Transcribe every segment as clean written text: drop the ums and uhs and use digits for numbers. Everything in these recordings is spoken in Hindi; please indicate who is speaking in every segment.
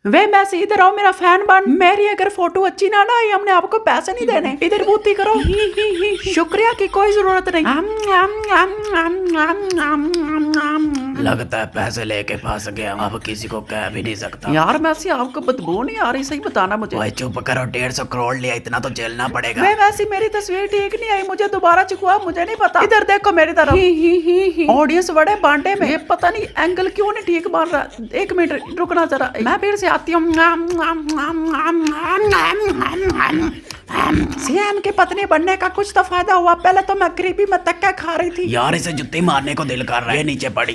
Speaker 1: वे मैसी इधर आओ, मेरा फैन बन। मेरी अगर फोटो अच्छी ना आई, हमने आपको पैसे नहीं देने। इधर बूती करो। शुक्रिया की कोई जरूरत नहीं।
Speaker 2: लगता है पैसे लेके फंस गया, अब किसी को कह भी नहीं सकता।
Speaker 1: यार मैसी आपको बदबू नहीं आ रही? सही बताना मुझे।
Speaker 2: भाई चुप करो, 150 करोड़ लिया, इतना तो झेलना पड़ेगा।
Speaker 1: वे मैसी मेरी तस्वीर ठीक नहीं आई, मुझे दोबारा चुकवा, मुझे नहीं पता। इधर देखो मेरी तरफ। ऑडियंस बड़े बांटे में, ये पता नहीं एंगल क्यों नहीं ठीक बन रहा। एक मिनट रुकना जरा, मैं फिर से आती हूँ। सीएम की पत्नी बनने का कुछ तो फायदा हुआ। पहले तो मैं गरीबी में धक्का खा रही थी।
Speaker 2: यार इसे जुत्ती मारने को दिल कर रहा है, नीचे पड़ी।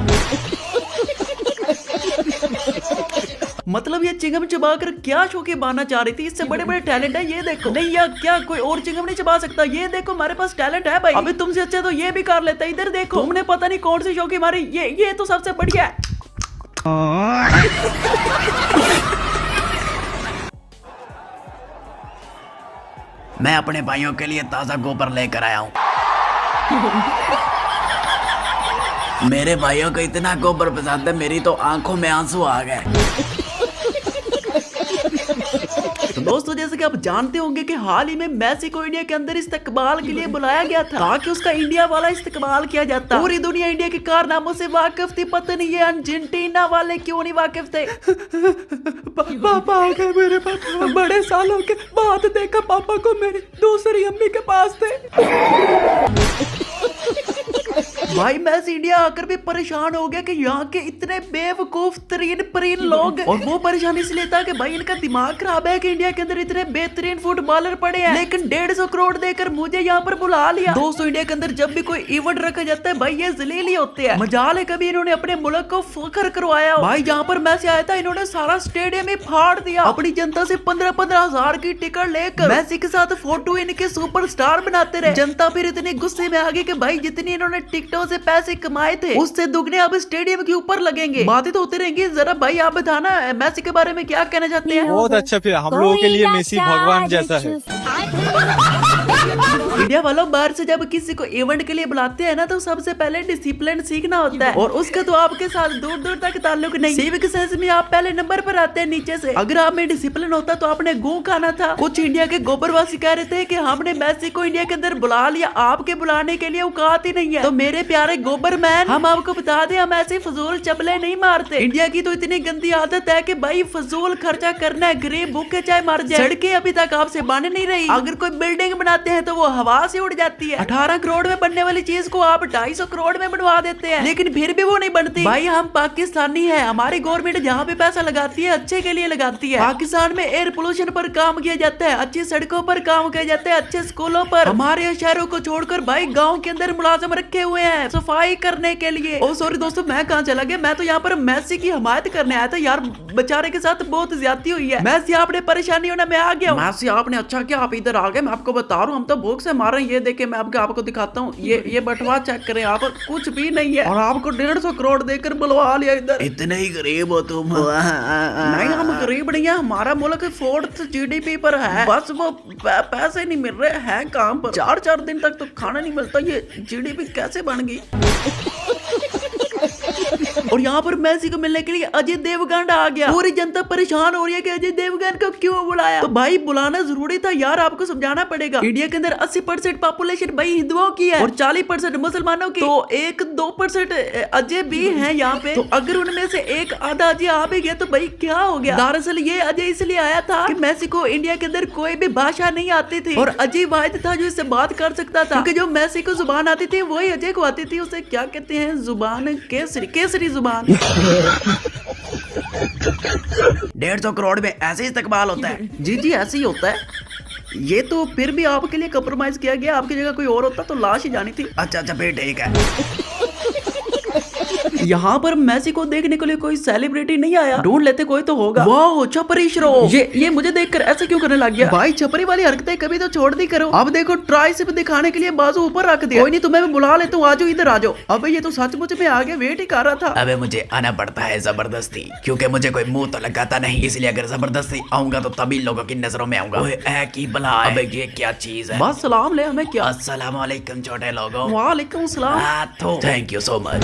Speaker 1: मतलब ये चिंगम चबा कर क्या शो के बाना चाह रही थी? इससे बड़े बड़े टैलेंट है, ये देखो। नहीं यार क्या कोई और चिंगम नहीं चबा सकता? ये देखो हमारे पास टैलेंट है भाई। अभी तुमसे अच्छे तो ये भी कर लेता है। इधर देखो, तुमने पता नहीं कौन सी शो की मारी। ये तो सबसे बढ़िया है।
Speaker 2: मैं अपने भाइयों के लिए ताजा गोबर लेकर आया हूँ। मेरे भाइयों को इतना गोबर पसंद है, मेरी तो आंखों में आंसू आ गए।
Speaker 1: तो दोस्तों जैसे कि आप जानते होंगे कि हाल ही में मैसी को इंडिया के अंदर इस्तकबाल के लिए बुलाया गया था, ताकि उसका इंडिया वाला इस्तकबाल किया जाता। पूरी दुनिया इंडिया के कारनामों से वाकिफ थी, पता नहीं ये अर्जेंटीना वाले क्यों नहीं वाकिफ थे। पापा आ गए मेरे पापा। बड़े सालों के बाद देखा पापा को मेरी दूसरी अम्मी के पास थे। भाई मैसी इंडिया आकर भी परेशान हो गया कि यहाँ के इतने बेवकूफ तरीन लोग। और वो परेशान इसलिए था कि भाई इनका दिमाग खराब है कि इंडिया के अंदर इतने बेहतरीन फुटबॉलर पड़े हैं, लेकिन 150 करोड़ देकर मुझे यहाँ पर बुला लिया। दोस्तों इंडिया के अंदर जब भी कोई इवेंट रखा जाता है भाई ये जलील ही होते हैं। मजाल है कभी इन्होंने अपने मुल्क को फख्र करवाया। भाई जहाँ पर मैसी आया था इन्होंने सारा स्टेडियम ही फाड़ दिया। अपनी जनता से 15-15 हजार की टिकट लेकर मैसी के साथ फोटो इनके सुपरस्टार बनाते रहे। जनता फिर इतने गुस्से में आ गई कि भाई जितनी इन्होंने टिकटों से पैसे कमाए थे उससे दुगने अब स्टेडियम के ऊपर लगेंगे। बातें तो होती रहेंगी। जरा भाई आप बताना मैसी के बारे में क्या कहना चाहते हैं?
Speaker 3: बहुत अच्छा, फिर हम लोगों के लिए मेसी भगवान जैसा है।
Speaker 1: इंडिया वालों बाहर से जब किसी को इवेंट के लिए बुलाते हैं ना तो सबसे पहले डिसिप्लिन सीखना होता है, और उसका तो आपके साथ दूर दूर तक ताल्लुक नहीं। सिविक सेंस में आप पहले नंबर पर आते हैं नीचे से। अगर आप में डिसिप्लिन होता तो आपने गू खाना था। कुछ इंडिया के गोबरवासी कह रहे थे कि हमने मैसी को इंडिया के अंदर बुला लिया, आपके बुलाने के लिए औकात ही नहीं है। तो मेरे प्यारे गोबर मैन हम आपको बता दें, हम ऐसे फजूल चबले नहीं मारते। इंडिया की तो इतनी गंदी आदत है कि भाई फजूल खर्चा करना है, गरीब भूखे चाहे मर जाए। सड़कें अभी तक आपसे बन नहीं रही। अगर कोई बिल्डिंग बनाते हैं तो वो हवा से उड़ जाती है। 18 करोड़ में बनने वाली चीज को आप 250 करोड़ में बनवा देते हैं, लेकिन फिर भी वो नहीं बनती। भाई हम पाकिस्तानी हैं, हमारी गवर्नमेंट जहाँ पे पैसा लगाती है अच्छे के लिए लगाती है। पाकिस्तान में एयर पोल्यूशन पर काम किया जाता है, अच्छी सड़कों पर काम किया जाता है, अच्छे स्कूलों पर। हमारे शहरों को छोड़कर भाई गाँव के अंदर मुलाजिम रखे हुए हैं सफाई करने के लिए। ओ सॉरी दोस्तों, मैं कहाँ चला गया? मैं तो यहाँ पर मैसी की हमायत करने आया था। यार बेचारे के साथ बहुत ज्यादती हुई है। मैसी आपने परेशानी होना, मैं आ गया। मैसी आपने अच्छा किया आप इधर आ गए। मैं आपको बता रहा हूँ हम तो भूख से मार रहे हैं। ये देखे मैं आपको दिखाता हूँ, ये बटवा चेक करें, यहाँ पर कुछ भी नहीं है और आपको 150 करोड़ देकर बुलवा लिया इधर।
Speaker 2: इतने ही गरीब हो तुम?
Speaker 1: नहीं हम गरीब नहीं है, हमारा मुल्क 4th GDP पर है, बस वो पैसे नहीं मिल रहे हैं काम पर। 4 दिन तक तो खाना नहीं मिलता। ये GDP कैसे बन गई? और यहाँ पर मैसी को मिलने के लिए अजय देवगन आ गया। पूरी जनता परेशान हो रही है कि अजय देवगन को क्यों बुलाया। तो भाई बुलाना जरूरी था यार, आपको समझाना पड़ेगा। इंडिया के अंदर 80% पॉपुलेशन भाई हिंदुओं की है और 40% मुसलमानों की, तो 1-2% अजय भी हैं यहाँ पे। तो अगर उनमें से एक आधा अजय आ भी गया तो भाई क्या हो गया? दरअसल ये अजय इसलिए आया था कि मैसी को इंडिया के अंदर कोई भी भाषा नहीं आती थी और अजय वाहिद था जो इससे बात कर सकता था, क्योंकि जो मैसी को जुबान आती थी वही अजय को आती थी। उसे क्या कहते हैं? जुबान केसरी जुबान।
Speaker 2: 150 करोड़ में ऐसे इस्तकबाल होता है?
Speaker 1: जी ऐसे ही होता है। ये तो फिर भी आपके लिए कंप्रोमाइज किया गया। आपकी जगह कोई और होता तो लाश ही जानी थी।
Speaker 2: अच्छा फिर ठीक है।
Speaker 1: यहाँ पर मैसी को देखने के लिए कोई सेलिब्रिटी नहीं आया? ढूंढ लेते कोई तो होगा। वाह छपरी श्रॉफ, ये मुझे देखकर ऐसे क्यों करने लग गया? भाई छपरी वाली हरकतें कभी तो छोड़ दी करो। अब देखो ट्राइसेप दिखाने के लिए बाजू ऊपर रख दिया। कोई नहीं तुम्हें मैं बुला लेता हूँ, आजो इधर आजो। अबे ये तो सचमुच में आगे वेट ही कर रहा था।
Speaker 2: अबे मुझे आना पड़ता है जबरदस्ती, क्योंकि मुझे कोई मुंह तो लगाता नहीं, इसलिए अगर जबरदस्ती आऊंगा तो तभी लोगों की नजरों में आऊंगा। ओए की भला, अबे ये क्या चीज है?
Speaker 1: बस सलाम ले हमें क्या?
Speaker 2: अस्सलाम वालेकुम छोटे लोगों।
Speaker 1: वालेकुम सलाम।
Speaker 2: Thank you so much.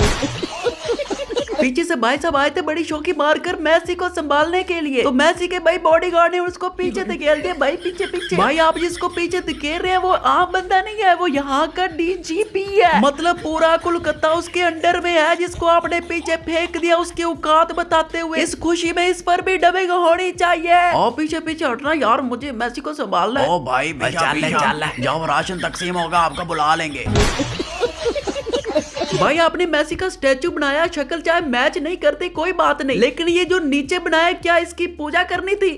Speaker 1: पीछे से भाई साहब आए थे बड़ी शौकी मारकर मेसी को संभालने के लिए। तो मेसी के भाई बॉडीगार्ड ने उसको पीछे धकेल दिया भाई, पीछे पीछे। भाई आप जिसको पीछे धकेल रहे हैं वो आम बंदा नहीं है, वो यहाँ का डीजीपी है। मतलब पूरा कोलकाता उसके अंडर में है, जिसको आपने पीछे फेंक दिया उसकी औकात बताते हुए। इस खुशी में इस पर भी डबिंग होनी चाहिए। और पीछे पीछे हटना यार, मुझे मेसी को संभालना है।
Speaker 2: ओ भाई चल ले जाओ, राशन तकसीम होगा आपको बुला लेंगे।
Speaker 1: भाई आपने मेसी का स्टैचू बनाया, शक्ल चाहे मैच नहीं करती कोई बात नहीं, लेकिन ये जो नीचे बनाया क्या इसकी पूजा करनी थी?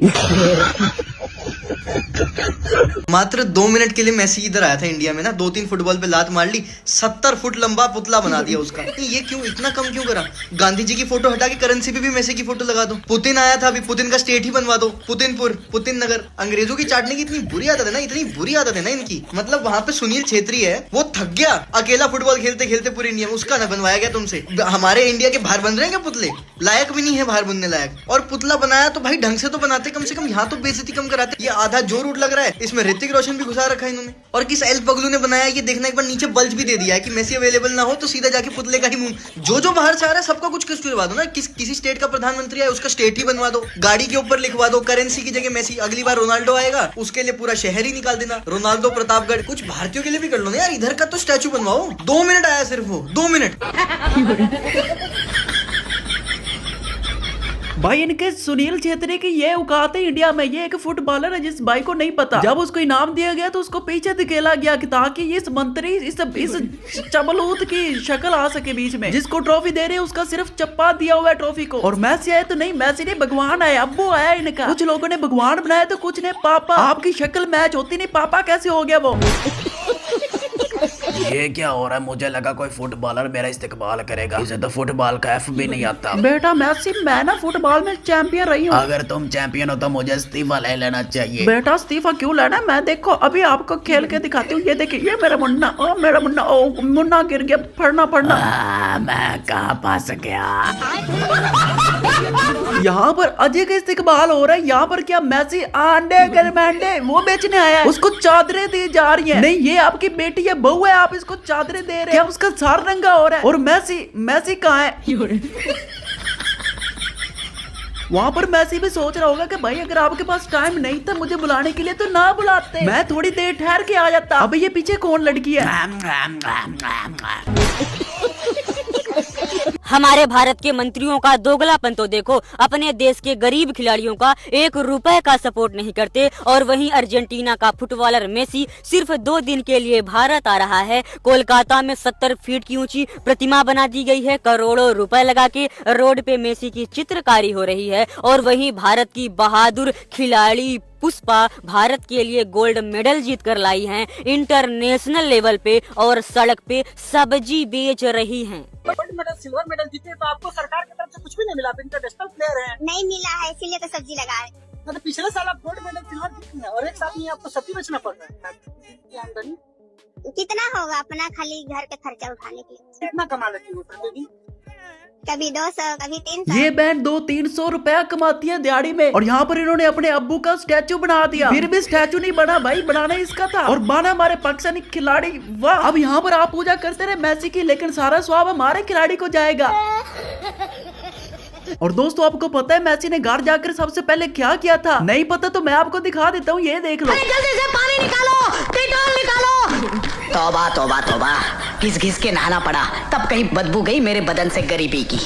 Speaker 4: मात्र 2 मिनट के लिए मेसी इधर आया था इंडिया में ना, 2-3 फुटबॉल पे लात मार ली, 70 फुट लंबा पुतला बना दिया उसका। ये क्यों इतना कम क्यों करा? गांधी जी की फोटो हटा के करेंसी पे भी मेसी की फोटो लगा दो। पुतिन आया था, अभी पुतिन का स्टेट ही बनवा दो, पुतिनपुर, पुतिन नगर। अंग्रेजों की चाटने की इतनी बुरी आदत है ना, इतनी बुरी आदत है ना इनकी। मतलब वहाँ पे सुनील छेत्री है, वो थक गया अकेला फुटबॉल खेलते खेलते पूरे इंडिया में, उसका ना बनवाया गया तुमसे। हमारे इंडिया के बाहर बन रहे हैं क्या पुतले? लायक भी नहीं है बाहर बनने लायक। और पुतला बनाया तो भाई ढंग से तो बनाते, कम से कम यहाँ तो बेइज्जती कम कराते। ये आधा जो रूट लग रहा है, इसमें ऋतिक रोशन भी घुसा रखा है इन्होंने। और किस एल पगलू ने बनाया ये देखना, एक बार नीचे बल्ज भी दे दिया है कि मेसी अवेलेबल ना हो तो सीधा जाके पुतले का ही मुंह। जो बाहर से आ रहा है सबका कुछ करवा दो ना। किसी स्टेट का प्रधानमंत्री है उसका स्टेट ही बनवा दो, गाड़ी के ऊपर लिखवा दो करेंसी की जगह मेसी। अगली बार रोनाल्डो आएगा उसके लिए पूरा शहर ही निकाल देना, रोनाल्डो प्रतापगढ़। कुछ भारतीयों के लिए भी कर लो ना यार, इधर का तो स्टैचू बनवाओ। 2 मिनट आया सिर्फ वो, 2 मिनट।
Speaker 1: भाई इनके सुनील छेत्री की ये औकात है इंडिया में। ये एक फुटबॉलर है जिस भाई को नहीं पता, जब उसको इनाम दिया गया तो उसको पीछे धकेला गया कि ताकि इस मंत्री इस चबलूत की शक्ल आ सके बीच में। जिसको ट्रॉफी दे रहे हैं उसका सिर्फ चप्पा दिया हुआ है ट्रॉफी को। और मैसी आए तो नहीं, मैसी नहीं भगवान आया, अब्बू आया इनका। कुछ लोगों ने भगवान बनाया तो कुछ ने पापा। आपकी शक्ल मैच होती नहीं, पापा कैसे हो गया वो?
Speaker 2: ये क्या हो रहा है? मुझे लगा कोई फुटबॉलर मेरा इस्तेमाल करेगा, इसे तो फुटबॉल का एफ भी नहीं आता।
Speaker 1: बेटा मैसी, मैं ना फुटबॉल में चैंपियन रही हूँ।
Speaker 2: अगर तुम चैंपियन हो तो मुझे इस्तीफा ले लेना चाहिए।
Speaker 1: बेटा इस्तीफा क्यों लेना है? मैं देखो अभी आपको खेल के दिखाती हूँ। ये देखिए, ये मेरा मुन्ना, ओ मेरा मुन्ना, ओ मुन्ना गिर गया, पढ़ना।
Speaker 2: मैं कहाँ फंस गया?
Speaker 1: यहाँ पर अजय का इस्तेमाल हो रहा है। यहाँ पर क्या मैसी अंडे गरमांडे वो बेचने आया है, उसको चादरें दी जा रही हैं। नहीं, ये आपकी बेटी है, बहू है, आप इसको चादरें दे रहे हैं। क्या उसका सार रंगा हो रहा है? और मैसी कहाँ है? वहाँ पर मैसी भी सोच रहा होगा कि भाई अगर आपके पास टाइम नहीं था मुझे बुलाने के लिए तो ना बुलाते, मैं थोड़ी देर ठहर के आ जाता। अब ये पीछे कौन लड़की है?
Speaker 5: हमारे भारत के मंत्रियों का दोगलापन तो देखो, अपने देश के गरीब खिलाड़ियों का 1 रुपए का सपोर्ट नहीं करते। और वहीं अर्जेंटीना का फुटबॉलर मेसी सिर्फ 2 दिन के लिए भारत आ रहा है। कोलकाता में 70 फीट की ऊंची प्रतिमा बना दी गई है, करोड़ों रुपए लगा के रोड पे मेसी की चित्रकारी हो रही है। और वहीं भारत की बहादुर खिलाड़ी पुष्पा भारत के लिए गोल्ड मेडल जीत कर लाई हैं इंटरनेशनल लेवल पे, और सड़क पे सब्जी बेच रही हैं।
Speaker 6: गोल्ड मेडल, सिल्वर मेडल जीते तो आपको सरकार की तरफ से कुछ भी नहीं मिला, इंटरनेशनल प्लेयर है।
Speaker 7: नहीं मिला है, इसीलिए तो सब्जी लगाए।
Speaker 6: तो पिछले साल आप गोल्ड मेडल, सिल्वर जीते हैं और एक साल में आपको सब्जी बेचना पड़ रहा है। आमदनी
Speaker 7: कितना होगा अपना खाली घर के खर्चा उठाने के लिए?
Speaker 6: कितना कमा लेती हो बेबी?
Speaker 7: कभी 200, कभी 300।
Speaker 1: ये बहन 200-300 रुपया कमाती है दिहाड़ी में। और यहाँ पर इन्होंने अपने अब्बू का स्टैचू बना दिया। फिर भी स्टैचू नहीं बना भाई, बनाना इसका था। और बना हमारे पाकिस्तानी खिलाड़ी। वाह, अब यहाँ पर आप पूजा करते रहे मैसी की, लेकिन सारा स्वाब हमारे खिलाड़ी को जाएगा। और दोस्तों आपको पता है मैसी ने घर जाकर सबसे पहले क्या किया था? नहीं पता तो मैं आपको दिखा देता हूँ, ये देख लो।
Speaker 8: जल्दी से पानी निकालो, डेटॉल निकालो।
Speaker 9: तौबा तौबा तौबा, घिस घिस के नहाना पड़ा, तब कहीं बदबू गई मेरे बदन से गरीबी की।